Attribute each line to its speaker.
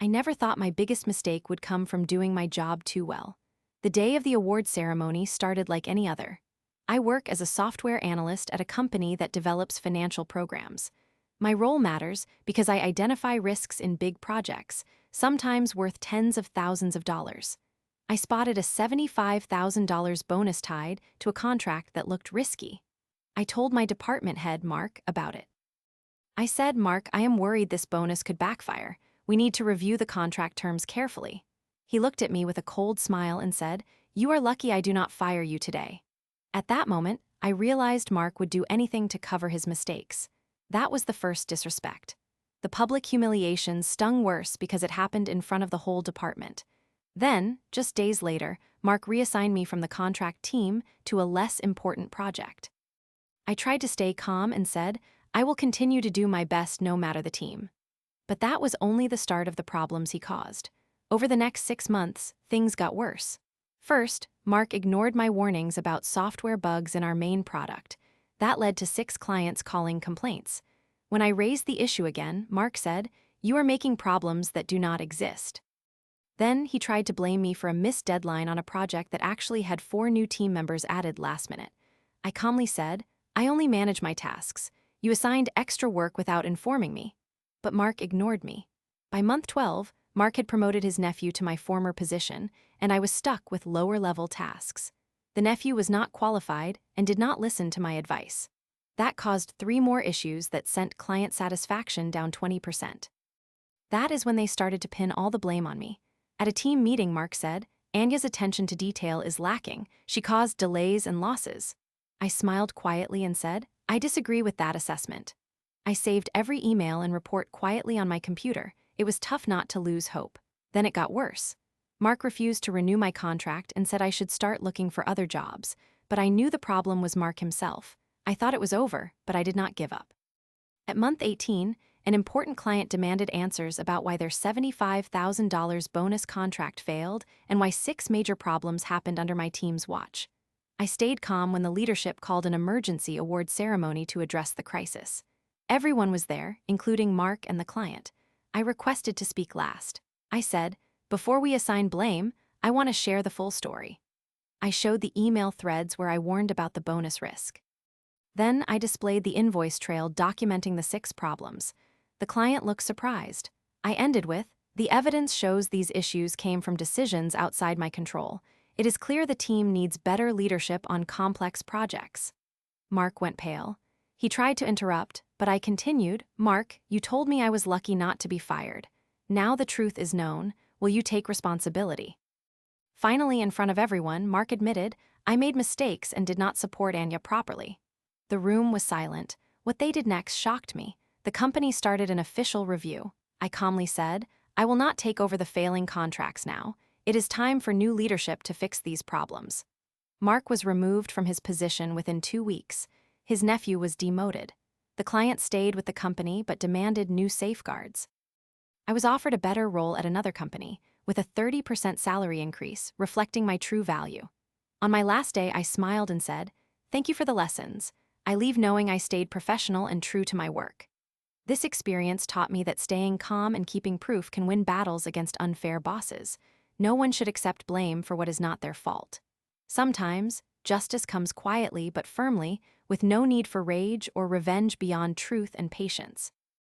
Speaker 1: I never thought my biggest mistake would come from doing my job too well. The day of the award ceremony started like any other. I work as a software analyst at a company that develops financial programs. My role matters because I identify risks in big projects, sometimes worth tens of thousands of dollars. I spotted a $75,000 bonus tied to a contract that looked risky. I told my department head, Mark, about it. I said, Mark, I am worried this bonus could backfire. We need to review the contract terms carefully. He looked at me with a cold smile and said, You are lucky I do not fire you today. At that moment, I realized Mark would do anything to cover his mistakes. That was the first disrespect. The public humiliation stung worse because it happened in front of the whole department. Then, just days later, Mark reassigned me from the contract team to a less important project. I tried to stay calm and said, I will continue to do my best no matter the team. But that was only the start of the problems he caused. Over the next 6 months, things got worse. First, Mark ignored my warnings about software bugs in our main product. That led to 6 clients calling complaints. When I raised the issue again, Mark said, You are making problems that do not exist. Then he tried to blame me for a missed deadline on a project that actually had 4 new team members added last minute. I calmly said, I only manage my tasks. You assigned extra work without informing me. But Mark ignored me. By month 12, Mark had promoted his nephew to my former position, and I was stuck with lower-level tasks. The nephew was not qualified and did not listen to my advice. That caused 3 more issues that sent client satisfaction down 20%. That is when they started to pin all the blame on me. At a team meeting, Mark said, Anya's attention to detail is lacking. She caused delays and losses. I smiled quietly and said, I disagree with that assessment. I saved every email and report quietly on my computer. It was tough not to lose hope. Then it got worse. Mark refused to renew my contract and said I should start looking for other jobs, but I knew the problem was Mark himself. I thought it was over, but I did not give up. At month 18, an important client demanded answers about why their $75,000 bonus contract failed and why 6 major problems happened under my team's watch. I stayed calm when the leadership called an emergency award ceremony to address the crisis. Everyone was there, including Mark and the client. I requested to speak last. I said, Before we assign blame, I want to share the full story. I showed the email threads where I warned about the bonus risk. Then I displayed the invoice trail documenting the 6 problems. The client looked surprised. I ended with, The evidence shows these issues came from decisions outside my control. It is clear the team needs better leadership on complex projects. Mark went pale. He tried to interrupt, but I continued, Mark, you told me I was lucky not to be fired. Now the truth is known. Will you take responsibility? Finally, in front of everyone, Mark admitted, I made mistakes and did not support Anya properly. The room was silent. What they did next shocked me. The company started an official review. I calmly said, I will not take over the failing contracts now. It is time for new leadership to fix these problems. Mark was removed from his position within 2 weeks. His nephew was demoted. The client stayed with the company but demanded new safeguards. I was offered a better role at another company, with a 30% salary increase, reflecting my true value. On my last day, I smiled and said, Thank you for the lessons. I leave knowing I stayed professional and true to my work. This experience taught me that staying calm and keeping proof can win battles against unfair bosses. No one should accept blame for what is not their fault. Sometimes, justice comes quietly but firmly, with no need for rage or revenge beyond truth and patience.